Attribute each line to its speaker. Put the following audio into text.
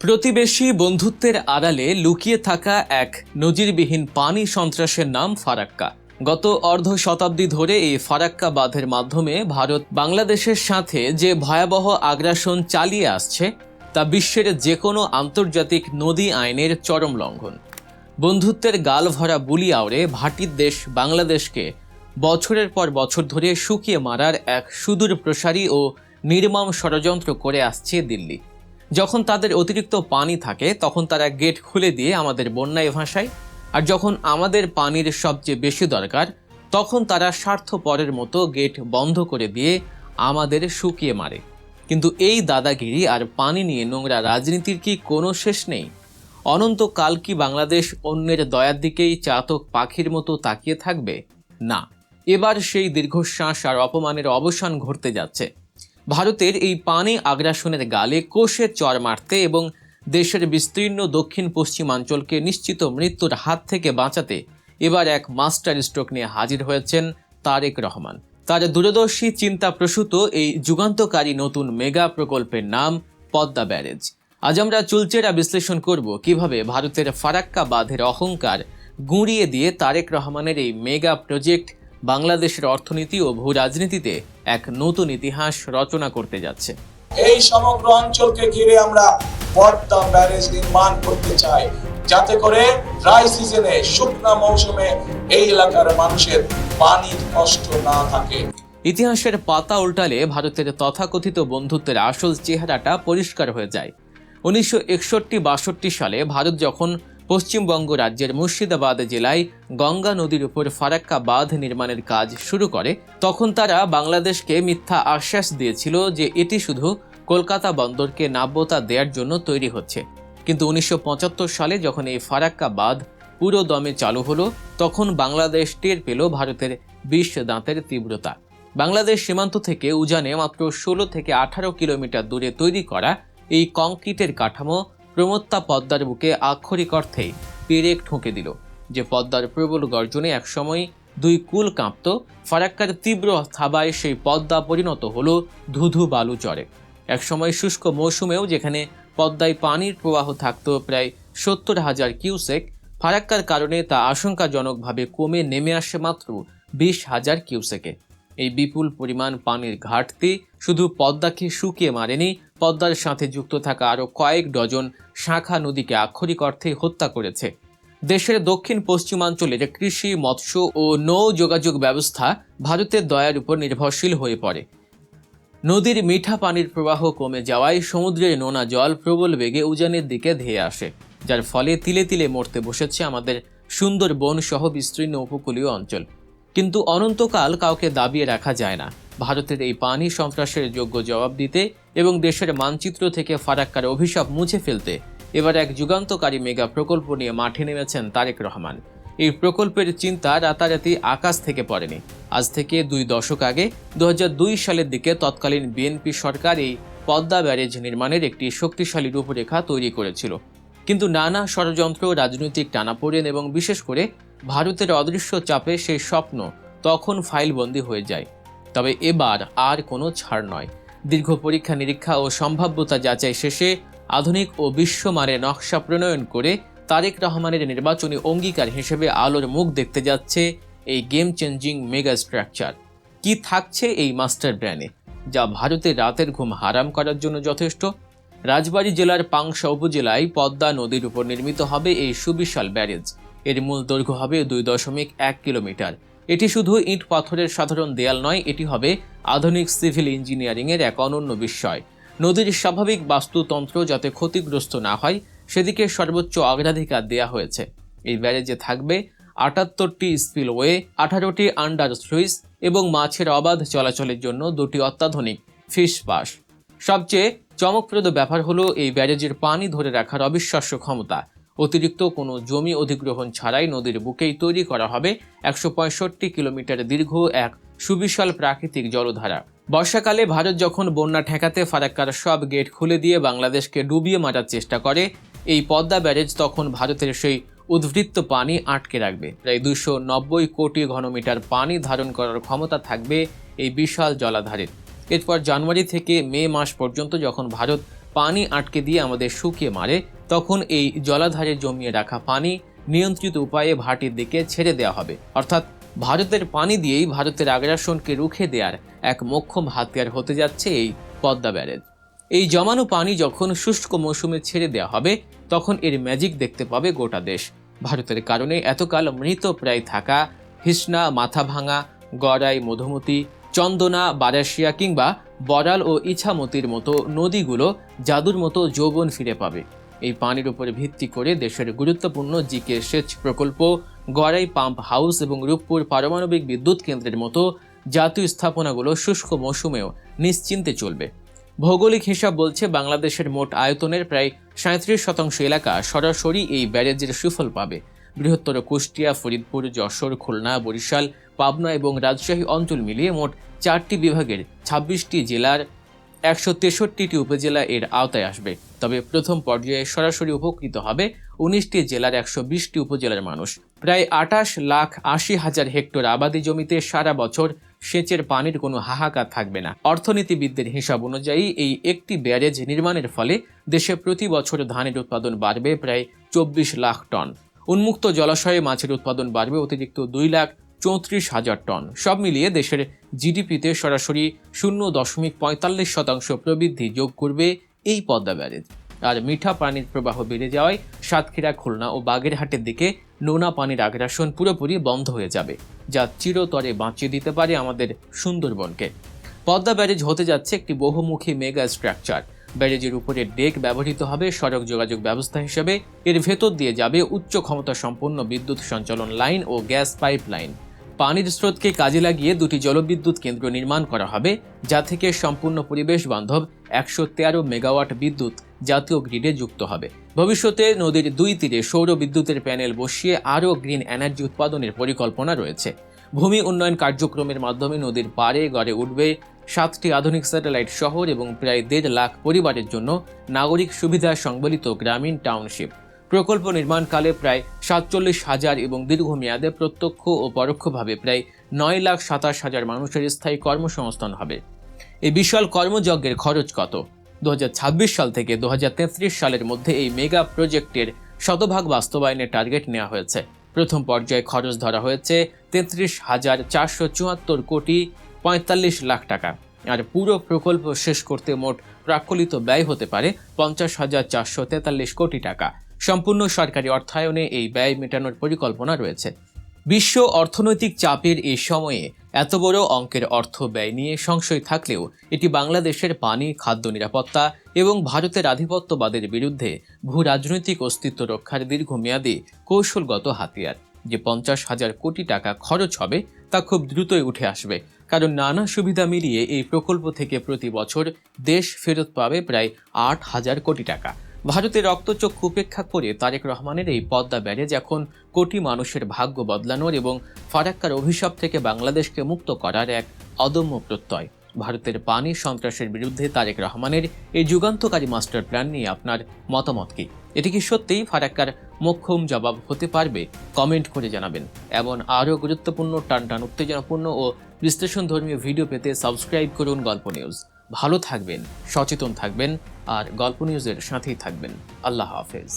Speaker 1: প্রতিবেশী বন্ধুত্বের আড়ালে লুকিয়ে থাকা এক নজিরবিহীন পানি সন্ত্রাসের নাম ফারাক্কা। গত অর্ধ শতাব্দী ধরে এই ফারাক্কা বাঁধের মাধ্যমে ভারত বাংলাদেশের সাথে যে ভয়াবহ আগ্রাসন চালিয়ে আসছে তা বিশ্বের যে কোনো আন্তর্জাতিক নদী আইনের চরম লঙ্ঘন। বন্ধুত্বের গাল ভরা বুলি আওড়ে ভাটির দেশ বাংলাদেশকে বছরের পর বছর ধরে শুকিয়ে মারার এক সুদূর প্রসারী ও নির্মম ষড়যন্ত্র করে আসছে দিল্লি। যখন তাদের অতিরিক্ত পানি থাকে তখন তারা গেট খুলে দিয়ে আমাদের বন্যায় ভাসায়, আর যখন আমাদের পানির সবচেয়ে বেশি দরকার তখন তারা স্বার্থপরের মতো গেট বন্ধ করে দিয়ে আমাদের শুকিয়ে মারে। কিন্তু এই দাদাগিরি আর পানি নিয়ে নোংরা রাজনীতির কি কোনো শেষ নেই? অনন্তকাল কি বাংলাদেশ অন্যের দয়ার দিকেই চাতক পাখির মতো তাকিয়ে থাকবে? না, এবার সেই দীর্ঘশ্বাস আর অপমানের অবসান ঘটতে যাচ্ছে। ভারতের এই পানি আগ্রাসনের গালে কোষে চর মারতে এবং দেশের বিস্তীর্ণ দক্ষিণ পশ্চিমাঞ্চলকে নিশ্চিত মৃত্যুর হাত থেকে বাঁচাতে এবার এক মাস্টার স্ট্রোক নিয়ে হাজির হয়েছেন তারেক রহমান। তার দূরদর্শী চিন্তাপ্রসূত এই যুগান্তকারী নতুন মেগা প্রকল্পের নাম পদ্মা ব্যারেজ। আজ আমরা চুলচেরা বিশ্লেষণ করব কিভাবে ভারতের ফারাক্কা বাঁধের অহংকার গুঁড়িয়ে দিয়ে তারেক রহমানের এই মেগা প্রজেক্ট বাংলাদেশের অর্থনীতি ও ভূ রাজনীতিতে এক নতুন ইতিহাস রচনা করতে যাচ্ছে।
Speaker 2: এই সমগ্র অঞ্চলকে ঘিরে আমরা পদ্মা ব্যারেজ নির্মাণ করতে চাই, যাতে করে ড্রাই সিজনে, শুকনা মৌসুমে এই এলাকার মানুষের পানির কষ্ট না থাকে।
Speaker 1: ইতিহাসের পাতা উল্টালে ভারতের তথাকথিত বন্ধুত্বের আসল চেহারাটা পরিষ্কার হয়ে যায়। 1961-62 সালে ভারত যখন পশ্চিমবঙ্গ রাজ্যের মুর্শিদাবাদ জেলায় গঙ্গা নদীর উপর ফারাক্কা বাঁধ নির্মাণের কাজ শুরু করে, তখন তারা বাংলাদেশকে মিথ্যা আশ্বাস দিয়েছিল যে এটি শুধু কলকাতা বন্দরকে নাব্যতা দেওয়ার জন্য তৈরি হচ্ছে। কিন্তু 1975 সালে যখন এই ফারাক্কা বাঁধ পুরো দমে চালু হলো, তখন বাংলাদেশ টের পেল ভারতের 20 দাঁতের তীব্রতা। বাংলাদেশ সীমান্ত থেকে উজানে মাত্র 16 থেকে 18 কিলোমিটার দূরে তৈরি করা এই কংক্রিটের কাঠামো প্রমত্তা পদ্মার বুকে আক্ষরিক অর্থেই পেরেক ঠুকে দিল। যে পদ্মার প্রবল গর্জনে একসময় দুই কুল কাঁপত, ফারাক্কার তীব্র থাবায় সেই পদ্মা পরিণত হলো ধুধু বালু চরে। একসময় শুষ্ক মৌসুমেও যেখানে পদ্মায় পানির প্রবাহ থাকত প্রায় 70,000 কিউসেক, ফারাক্কার কারণে তা আশঙ্কাজনকভাবে কমে নেমে আসে মাত্র 20,000 কিউসেকে। এই বিপুল পরিমাণ পানির ঘাটতি শুধু পদ্মাকে শুকিয়ে মারেনি, পদ্মার সাথে যুক্ত থাকা আরও কয়েক ডজন শাখা নদীকে আক্ষরিক অর্থে হত্যা করেছে। দেশের দক্ষিণ পশ্চিমাঞ্চলের কৃষি, মৎস্য ও নৌ যোগাযোগ ব্যবস্থা ভারতের দয়ার উপর নির্ভরশীল হয়ে পড়ে। নদীর মিঠা পানির প্রবাহ কমে যাওয়ায় সমুদ্রের নোনা জল প্রবল বেগে উজানের দিকে ধেয়ে আসে, যার ফলে তিলে তিলে মরতে বসেছে আমাদের সুন্দরবন সহ বিস্তীর্ণ উপকূলীয় অঞ্চল। কিন্তু অনন্তকাল কাউকে দাবিয়ে রাখা যায় না। ভারতের এই পানি সন্ত্রাসের যোগ্য জবাব দিতে এবং দেশের মানচিত্র থেকে ফারাক্কার অভিশাপ মুছে ফেলতে এবার এক যুগান্তকারী মেগা প্রকল্প নিয়ে মাঠে নেমেছেন তারেক রহমান। এই প্রকল্পের চিন্তা রাতারাতি আকাশ থেকে পড়েনি। আজ থেকে 2 দশক আগে 2002 সালের দিকে তৎকালীন বিএনপি সরকার এই পদ্মা ব্যারেজ নির্মাণের একটি শক্তিশালী রূপরেখা তৈরি করেছিল। কিন্তু নানা ষড়যন্ত্র, রাজনৈতিক টানাপোড়েন এবং বিশেষ করে ভারতের অদৃশ্য চাপে সেই স্বপ্ন তখন ফাইলবন্দি হয়ে যায়। তবে এবার আর কোনো ছাড় নয়। দীর্ঘ পরীক্ষা নিরীক্ষা ও সম্ভাব্যতা যাচাই শেষে আধুনিক ও বিশ্বমানের নকশা প্রণয়ন করে তারেক রহমানের নির্বাচনী অঙ্গীকার হিসেবে আলোর মুখ দেখতে যাচ্ছে এই গেম চেঞ্জিং মেগা স্ট্রাকচার। কি থাকছে এই মাস্টার প্ল্যানে, যা ভারতের রাতের ঘুম হারাম করার জন্য যথেষ্ট? রাজবাড়ী জেলার পাংশা উপজেলায় পদ্মা নদীর উপর নির্মিত হবে এই সুবিশাল ব্যারেজ। এর মূল দৈর্ঘ্য হবে 2.1 কিলোমিটার। এটি শুধু ইট পাথরের সাধারণ দেয়াল নয়, এটি হবে আধুনিক সিভিল ইঞ্জিনিয়ারিংয়ের এক অনন্য বিস্ময়। নদীর স্বাভাবিক বাস্তুতন্ত্র যাতে ক্ষতিগ্রস্ত না হয় সেদিকে সর্বোচ্চ অগ্রাধিকার দেওয়া হয়েছে। এই ব্যারেজে থাকবে 78টি স্পিলওয়ে, 18টি আন্ডার স্লুইস এবং মাছের অবাধ চলাচলের জন্য 2টি অত্যাধুনিক ফিশ পাস। সবচেয়ে চমকপ্রদ ব্যাপার হলো এই ব্যারেজের পানি ধরে রাখার অবিশ্বাস্য ক্ষমতা। অতিরিক্ত কোনো জমি অধিগ্রহণ ছাড়াই নদীর বুকেই তৈরি করা হবে 165 কিলোমিটার দীর্ঘ এক সুবিশাল প্রাকৃতিক জলধারা। বর্ষাকালে ভারত যখন বন্যা ঠেকাতে ফারাক্কার সব গেট খুলে দিয়ে বাংলাদেশকে ডুবিয়ে মারার চেষ্টা করে, এই পদ্মা ব্যারেজ তখন ভারতের সেই উদ্বৃত্ত পানি আটকে রাখবে। প্রায় 290 কোটি ঘনমিটার পানি ধারণ করার ক্ষমতা থাকবে এই বিশাল জলাধারের। এরপর জানুয়ারি থেকে মে মাস পর্যন্ত যখন ভারত পানি আটকে দিয়ে আমাদের শুকিয়ে মারে, তখন এই জলাধারে জমিয়ে রাখা পানি নিয়ন্ত্রিত উপায়ে ভাটির দিকে ছেড়ে দেওয়া হবে। অর্থাৎ ভারতের পানি দিয়েই ভারতের আগ্রাসনকে রুখে দেওয়ার এক মোক্ষম হাতিয়ার হতে যাচ্ছে এই পদ্মা ব্যারেজ। এই জমানো পানি যখন শুষ্ক মৌসুমে ছেড়ে দেওয়া হবে, তখন এর ম্যাজিক দেখতে পাবে গোটা দেশ। ভারতের কারণে এতকাল মৃত প্রায় থাকা হিসনা, মাথাভাঙা, গড়াই, মধুমতি, চন্দনা, বারাশিয়া কিংবা বড়াল ও ইছামতির মতো নদীগুলো জাদুর মতো যৌবন ফিরে পাবে। এই পানির উপর ভিত্তি করে দেশের গুরুত্বপূর্ণ জিকে সেচ প্রকল্প, গড়াই পাম্প হাউস এবং রূপপুর পারমাণবিক বিদ্যুৎ কেন্দ্রের মতো জাতীয় স্থাপনাগুলো শুষ্ক মৌসুমেও নিশ্চিন্তে চলবে। ভৌগোলিক হিসাব বলছে বাংলাদেশের মোট আয়তনের প্রায় 37% এলাকা সরাসরি এই ব্যারেজের সুফল পাবে। বৃহত্তর কুষ্টিয়া, ফরিদপুর, যশোর, খুলনা, বরিশাল, পাবনা এবং রাজশাহী অঞ্চল মিলিয়ে মোট 4টি বিভাগের 26টি জেলার 163টি উপজেলা এর আওতায় আসবে। তবে প্রথম পর্যায়ে সরাসরি উপকৃত হবে 19টি জেলার 120টি উপজেলার মানুষ। প্রায় 28,80,000 হেক্টর আবাদি জমিতে সারা বছর সেচের পানির কোনো হাহাকার থাকবে না। অর্থনীতিবিদদের হিসাব অনুযায়ী এই একটি ব্যারেজ নির্মাণের ফলে দেশে প্রতি বছর ধানের উৎপাদন বাড়বে প্রায় 24 লাখ টন। উন্মুক্ত জলাশয়ে মাছের উৎপাদন বাড়বে অতিরিক্ত 2,34,000 টন। সব মিলিয়ে দেশের জিডিপিতে সরাসরি 0.45% প্রবৃদ্ধি যোগ করবে এই পদ্মা ব্যারেজ। আর মিঠা পানির প্রবাহ বেড়ে যাওয়ায় সাতক্ষীরা, খুলনা ও বাগেরহাটের দিকে নোনা পানির আগ্রাসন পুরোপুরি বন্ধ হয়ে যাবে, যা চিরতরে বাঁচিয়ে দিতে পারে আমাদের সুন্দরবনকে। পদ্মা ব্যারেজ হতে যাচ্ছে একটি বহুমুখী মেগা স্ট্রাকচার। ব্যারেজের উপরে ডেক ব্যবহৃত হবে সড়ক যোগাযোগ ব্যবস্থা হিসেবে। এর ভেতর দিয়ে যাবে উচ্চ ক্ষমতা সম্পন্ন বিদ্যুৎ সঞ্চালন লাইন ও গ্যাস পাইপ লাইন। পানির স্রোতকে কাজে লাগিয়ে 2টি জলবিদ্যুৎ কেন্দ্র নির্মাণ করা হবে, যা থেকে সম্পূর্ণ পরিবেশ বান্ধব 113 মেগাওয়াট বিদ্যুৎ জাতীয় গ্রিডে যুক্ত হবে। ভবিষ্যতে নদীর 2 তীরে সৌর বিদ্যুতের প্যানেল বসিয়ে আরও গ্রিন এনার্জি উৎপাদনের পরিকল্পনা রয়েছে। ভূমি উন্নয়ন কার্যক্রমের মাধ্যমে নদীর পাড়ে গড়ে উঠবে 7টি আধুনিক স্যাটেলাইট শহর এবং প্রায় 1.5 লাখ পরিবারের জন্য নাগরিক সুবিধা সংবলিত গ্রামীণ টাউনশিপ। প্রকল্প নির্মাণকালে প্রায় 47,000 এবং দীর্ঘমেয়াদে প্রত্যক্ষ ও পরোক্ষভাবে প্রায় 9,27,000 মানুষের স্থায়ী কর্মসংস্থান হবে। এই বিশাল কর্মযজ্ঞের খরচ কত? 2026 সাল থেকে 2033 সালের মধ্যে এই মেগা প্রজেক্টের শতভাগ বাস্তবায়নের টার্গেট নেওয়া হয়েছে। প্রথম পর্যায়ে খরচ ধরা হয়েছে 33,474 কোটি 45 লাখ টাকা। আর পুরো প্রকল্প শেষ করতে মোট প্রাক্কলিত ব্যয় হতে পারে 50,443 কোটি টাকা। সম্পূর্ণ সরকারি অর্থায়নে এই ব্যয় মেটানোর পরিকল্পনা রয়েছে। বিশ্ব অর্থনৈতিক চাপের এই সময়ে এত বড় অঙ্কের অর্থ ব্যয় নিয়ে সংশয় থাকলেও এটি বাংলাদেশের পানি, খাদ্য নিরাপত্তা এবং ভারতের আধিপত্যবাদের বিরুদ্ধে ভূ রাজনৈতিক অস্তিত্ব রক্ষার দীর্ঘমেয়াদী কৌশলগত হাতিয়ার। যে 50,000 কোটি টাকা খরচ হবে তা খুব দ্রুতই উঠে আসবে, কারণ নানা সুবিধা মিলিয়ে এই প্রকল্প থেকে প্রতি বছর দেশ ফেরত পাবে প্রায় 8,000 কোটি টাকা। ভারতের রক্তচক্ষু উপেক্ষা করে তারেক রহমানের এই পদ্মা ব্যারেজ এখন কোটি মানুষের ভাগ্য বদলানোর এবং ফারাক্কার অভিশাপ থেকে বাংলাদেশকে মুক্ত করার এক অদম্য প্রত্যয়। ভারতের পানি সন্ত্রাসের বিরুদ্ধে তারেক রহমানের এই যুগান্তকারী মাস্টার প্ল্যান নিয়ে আপনার মতামত কি? এটি কি সত্যিই ফারাক্কার মোক্ষম জবাব হতে পারবে? কমেন্ট করে জানাবেন। এমন আরও গুরুত্বপূর্ণ, টানটান, উত্তেজনাপূর্ণ ও বিশ্লেষণধর্মী ভিডিও পেতে সাবস্ক্রাইব করুন গল্প নিউজ। ভালো থাকবেন, সচেতন থাকবেন আর গল্প নিউজের সাথেই থাকবেন। আল্লাহ হাফেজ।